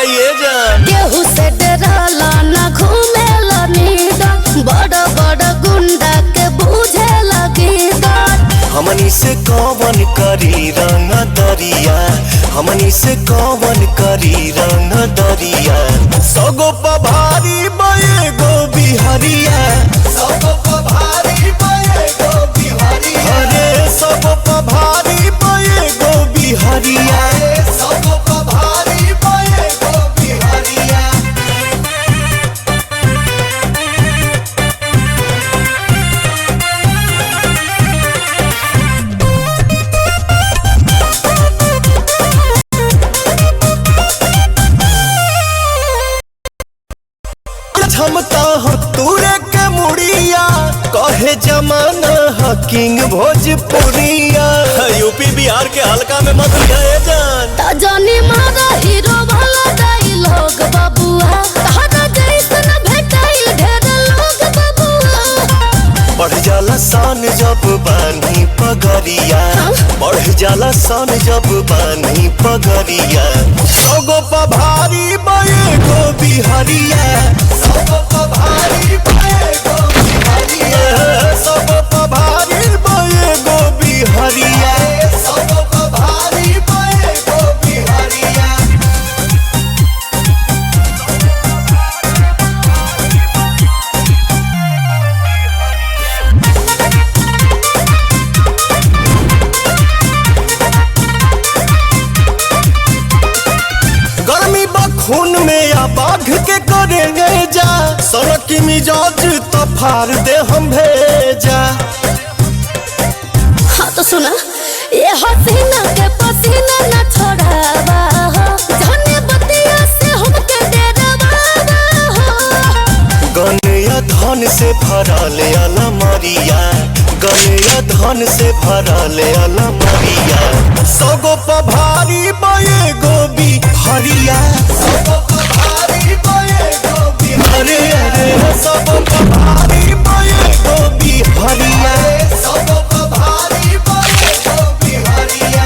जाइए जान। केहू से डराला ना घूमेला नीदा, बड़ा बड़ा गुंडा के बूझे लगी दाद। हमनी से कौन करी रंग दरिया, हमनी से कौन करी रंग दरिया। सगो पभारी बये गो बिहरिया, सगो पभारी बये गो बिहरिया। अरे सगो पभारी बये गो बिहरिया, सगो पभारी बये गो बिहरिया। क्षमता हो तूरे के मुड़िया, कहे जमाना है किंग भोजपुरिया। यूपी बिहार के हल्का में मत जाए जान। ता जानी मारा हीरो वाला डायलॉग बाबूआ, तारा जैसन भेटाइल ढेर लोग बाबूआ। बढ़ जाला सान जब बानी पगरिया, बढ़ जाला सान जब बानी पगरिया। सगो पभारी बये गो बिहरिया, सगो पभारी बये गो बिहरिया। सगो पभारी बये गो बिहरिया, सगो पभारी बये गो बिहरिया। गर्मी बखून में या बाघ के करेंगे जा, सड़क की मिजाज तो फाड़ दे हम भेजा। हाँ तो सुना, ये हसीना के पसीना न छोड़ावा हो, जाने बतिया से हमके डरावा हो। गन या धन से भरल अलमारिया, गन या धन से भरल अलमारिया। सगो पभारी बये गो बिहरिया, सगो पभारी बये गो बिहरिया। अरे सगो पभारी बये गो बिहरिया, सगो पभारी बये गो बिहरिया।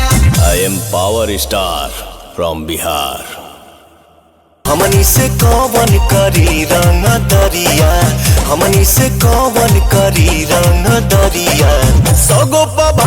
I am power star from Bihar। हमनी से कौन करी रंग दरिया, हमनी से कौन करी रंग दरिया। सगो पभारी